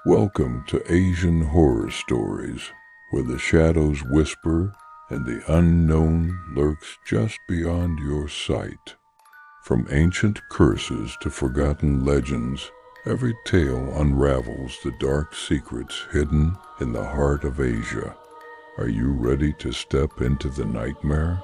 Welcome to Asian Horror Stories, where the shadows whisper and the unknown lurks just beyond your sight. From ancient curses to forgotten legends, every tale unravels the dark secrets hidden in the heart of Asia. Are you ready to step into the nightmare?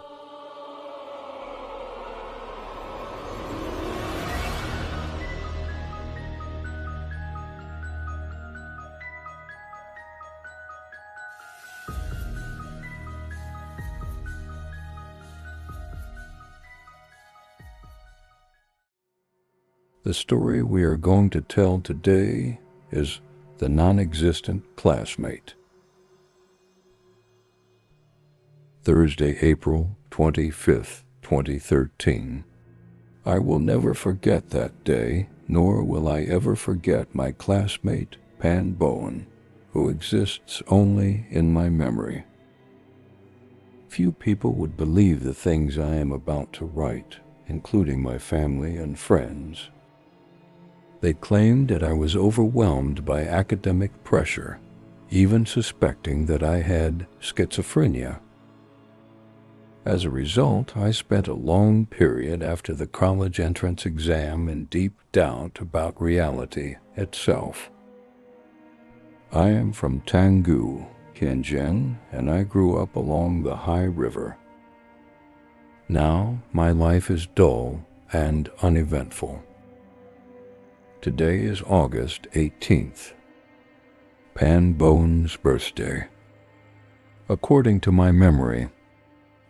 The story we are going to tell today is The Non-Existent Classmate. Thursday, April 25th, 2013. I will never forget that day, nor will I ever forget my classmate, Pan Bowen, who exists only in my memory. Few people would believe the things I am about to write, including my family and friends. They claimed that I was overwhelmed by academic pressure, even suspecting that I had schizophrenia. As a result, I spent a long period after the college entrance exam in deep doubt about reality itself. I am from Tanggu, Tianjin, and I grew up along the high river. Now, my life is dull and uneventful. Today is August 18th, Pan Bowen's birthday, according to my memory,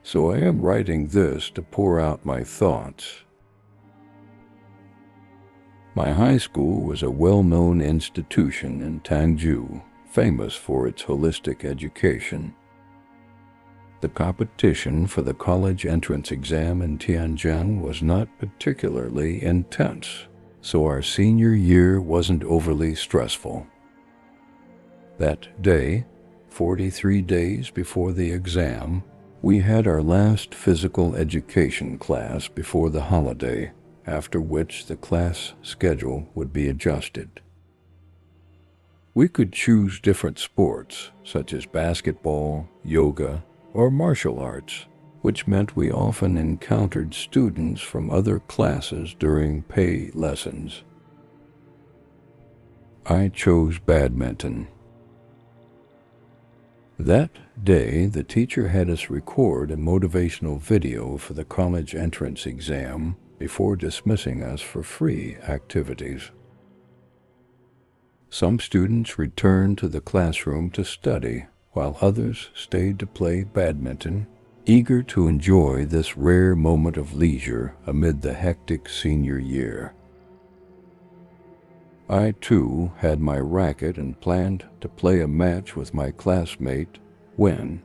so I am writing this to pour out my thoughts. My high school was a well-known institution in Tanggu, famous for its holistic education. The competition for the college entrance exam in Tianjin was not particularly intense, so our senior year wasn't overly stressful. That day, 43 days before the exam, we had our last physical education class before the holiday, after which the class schedule would be adjusted. We could choose different sports, such as basketball, yoga, or martial arts, which meant we often encountered students from other classes during pay lessons. I chose badminton. That day, the teacher had us record a motivational video for the college entrance exam before dismissing us for free activities. Some students returned to the classroom to study, while others stayed to play badminton, eager to enjoy this rare moment of leisure amid the hectic senior year. I, too, had my racket and planned to play a match with my classmate, Wen.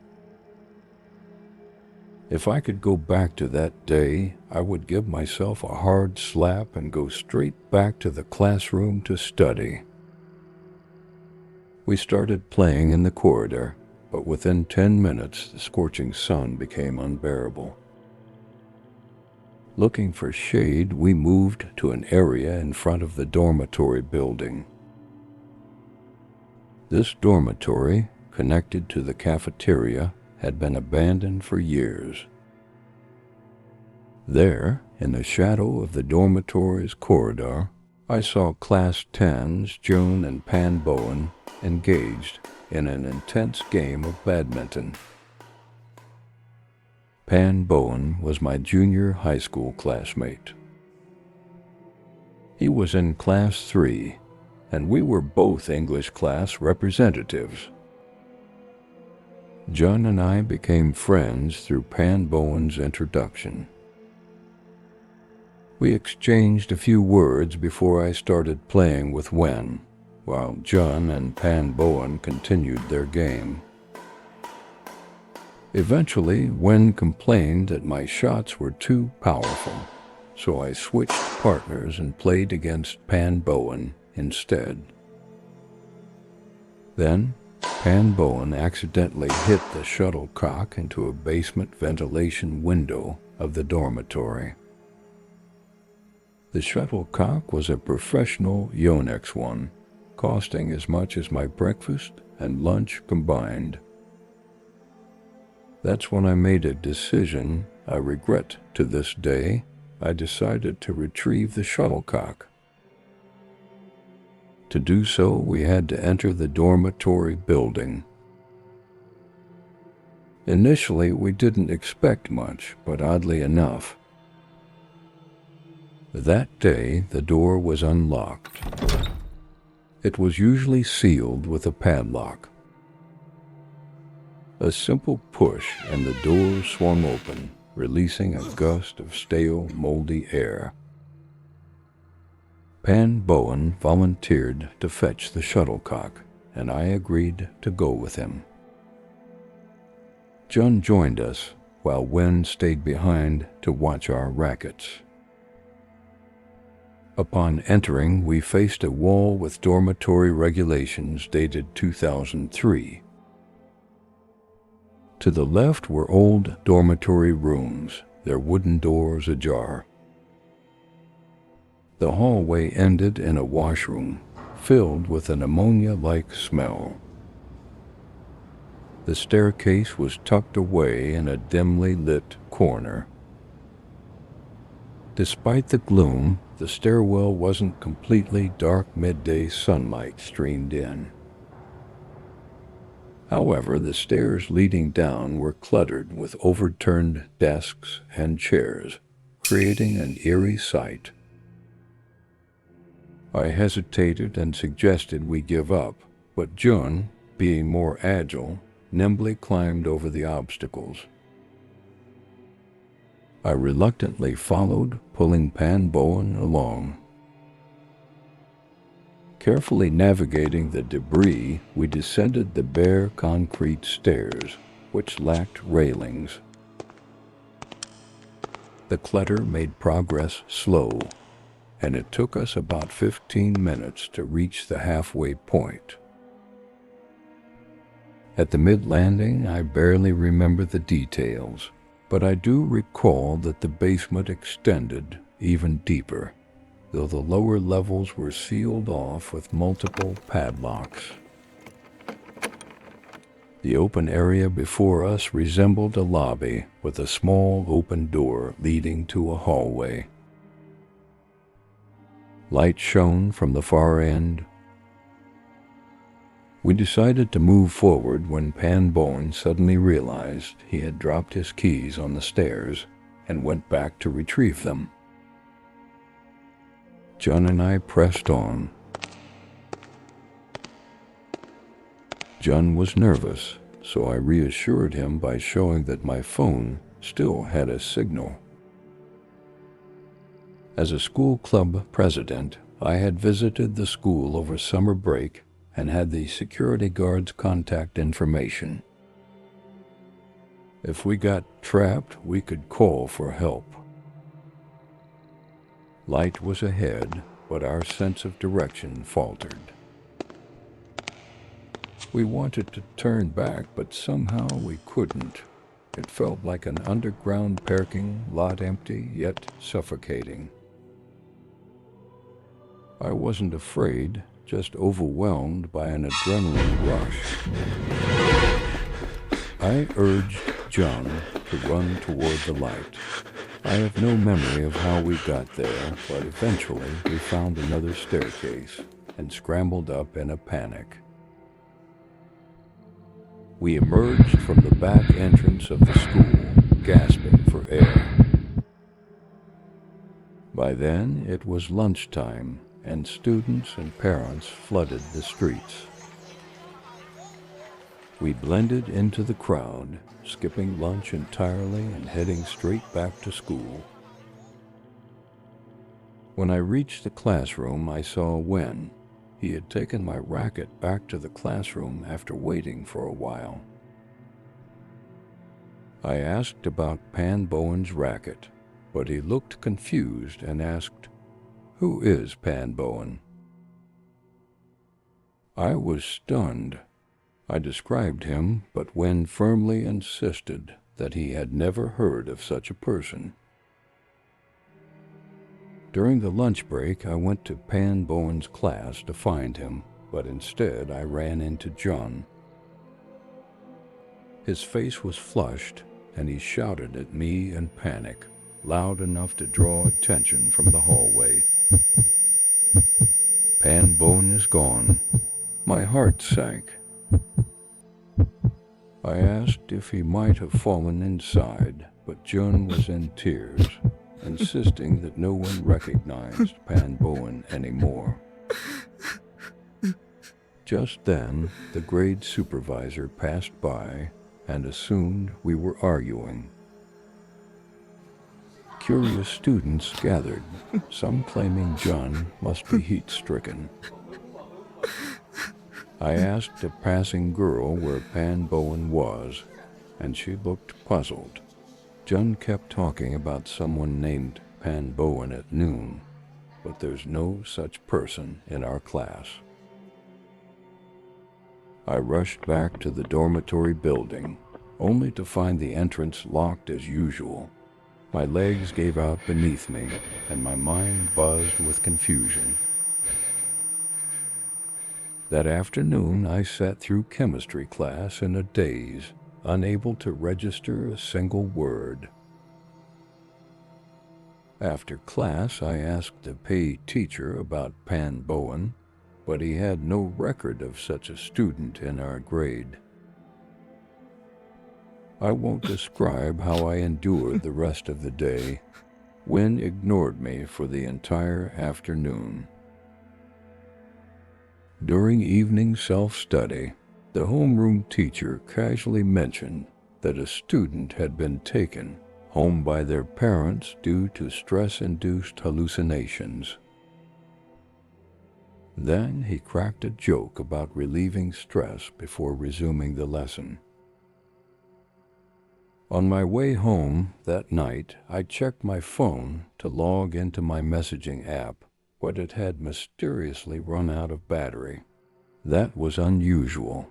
If I could go back to that day, I would give myself a hard slap and go straight back to the classroom to study. We started playing in the corridor, but within 10 minutes, the scorching sun became unbearable. Looking for shade, we moved to an area in front of the dormitory building. This dormitory, connected to the cafeteria, had been abandoned for years. There, in the shadow of the dormitory's corridor, I saw Class 10's June and Pan Bowen engaged in an intense game of badminton. Pan Bowen was my junior high school classmate. He was in Class 3, and we were both English class representatives. John and I became friends through Pan Bowen's introduction. We exchanged a few words before I started playing with Wen, while John and Pan Bowen continued their game. Eventually, Wen complained that my shots were too powerful, so I switched partners and played against Pan Bowen instead. Then, Pan Bowen accidentally hit the shuttlecock into a basement ventilation window of the dormitory. The shuttlecock was a professional Yonex one, costing as much as my breakfast and lunch combined. That's when I made a decision I regret to this day. I decided to retrieve the shuttlecock. To do so, we had to enter the dormitory building. Initially, we didn't expect much, but oddly enough, that day the door was unlocked. It was usually sealed with a padlock. A simple push and the door swung open, releasing a gust of stale, moldy air. Pan Bowen volunteered to fetch the shuttlecock, and I agreed to go with him. Jun joined us, while Wen stayed behind to watch our rackets. Upon entering, we faced a wall with dormitory regulations dated 2003. To the left were old dormitory rooms, their wooden doors ajar. The hallway ended in a washroom, filled with an ammonia-like smell. The staircase was tucked away in a dimly lit corner. Despite the gloom, the stairwell wasn't completely dark. Midday sunlight streamed in. However, the stairs leading down were cluttered with overturned desks and chairs, creating an eerie sight. I hesitated and suggested we give up, but Jun, being more agile, nimbly climbed over the obstacles. I reluctantly followed, pulling Pan Bowen along. Carefully navigating the debris, we descended the bare concrete stairs, which lacked railings. The clutter made progress slow, and it took us about 15 minutes to reach the halfway point. At the mid-landing, I barely remember the details, but I do recall that the basement extended even deeper, though the lower levels were sealed off with multiple padlocks. The open area before us resembled a lobby with a small open door leading to a hallway. Light shone from the far end. We decided to move forward when Pan Bowen suddenly realized he had dropped his keys on the stairs and went back to retrieve them. Jun and I pressed on. Jun was nervous, so I reassured him by showing that my phone still had a signal. As a school club president, I had visited the school over summer break and had the security guard's contact information. If we got trapped, we could call for help. Light was ahead, but our sense of direction faltered. We wanted to turn back, but somehow we couldn't. It felt like an underground parking lot, empty yet suffocating. I wasn't afraid, just overwhelmed by an adrenaline rush. I urged Jun to run toward the light. I have no memory of how we got there, but eventually we found another staircase and scrambled up in a panic. We emerged from the back entrance of the school, gasping for air. By then, it was lunchtime, and students and parents flooded the streets. We blended into the crowd, skipping lunch entirely and heading straight back to school. When I reached the classroom, I saw Wen. He had taken my racket back to the classroom after waiting for a while. I asked about Pan Bowen's racket, but he looked confused and asked, "Who is Pan Bowen?" I was stunned. I described him, but Wen firmly insisted that he had never heard of such a person. During the lunch break, I went to Pan Bowen's class to find him, but instead I ran into John. His face was flushed, and he shouted at me in panic, loud enough to draw attention from the hallway. "Pan Bowen is gone." My heart sank. I asked if he might have fallen inside, but John was in tears, insisting that no one recognized Pan Bowen anymore. Just then, the grade supervisor passed by and assumed we were arguing. Curious students gathered, some claiming John must be heat-stricken. I asked a passing girl where Pan Bowen was, and she looked puzzled. John kept talking about someone named Pan Bowen at noon, but there's no such person in our class. I rushed back to the dormitory building, only to find the entrance locked as usual. My legs gave out beneath me, and my mind buzzed with confusion. That afternoon, I sat through chemistry class in a daze, unable to register a single word. After class, I asked a paid teacher about Pan Bowen, but he had no record of such a student in our grade. I won't describe how I endured the rest of the day. Wynne ignored me for the entire afternoon. During evening self-study, the homeroom teacher casually mentioned that a student had been taken home by their parents due to stress-induced hallucinations. Then he cracked a joke about relieving stress before resuming the lesson. On my way home that night, I checked my phone to log into my messaging app, but it had mysteriously run out of battery. That was unusual.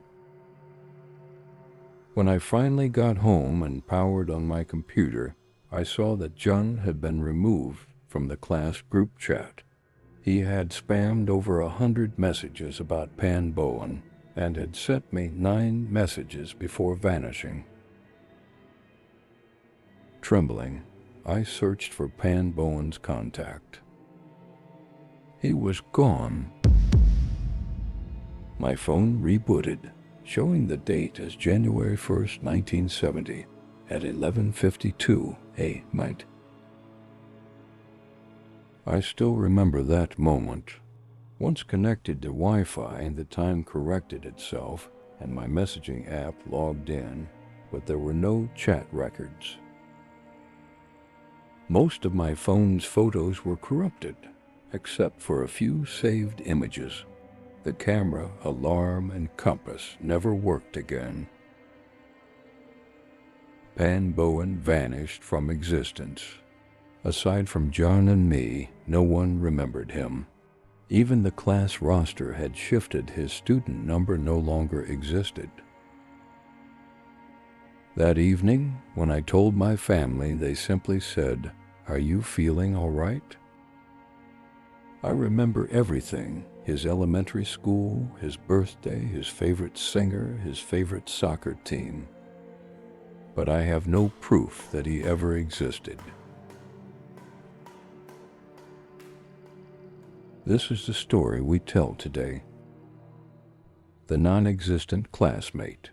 When I finally got home and powered on my computer, I saw that John had been removed from the class group chat. He had spammed over 100 messages about Pan Bowen and had sent me 9 messages before vanishing. Trembling, I searched for Pan Bowen's contact. He was gone. My phone rebooted, showing the date as January 1st, 1970, at 11:52 a.m. I still remember that moment. Once connected to Wi-Fi, the time corrected itself, and my messaging app logged in, but there were no chat records. Most of my phone's photos were corrupted, except for a few saved images. The camera, alarm, and compass never worked again. Pan Bowen vanished from existence. Aside from John and me, no one remembered him. Even the class roster had shifted. His student number no longer existed. That evening, when I told my family, they simply said, "Are you feeling all right?" I remember everything: his elementary school, his birthday, his favorite singer, his favorite soccer team. But I have no proof that he ever existed. This is the story we tell today: The Non-Existent Classmate.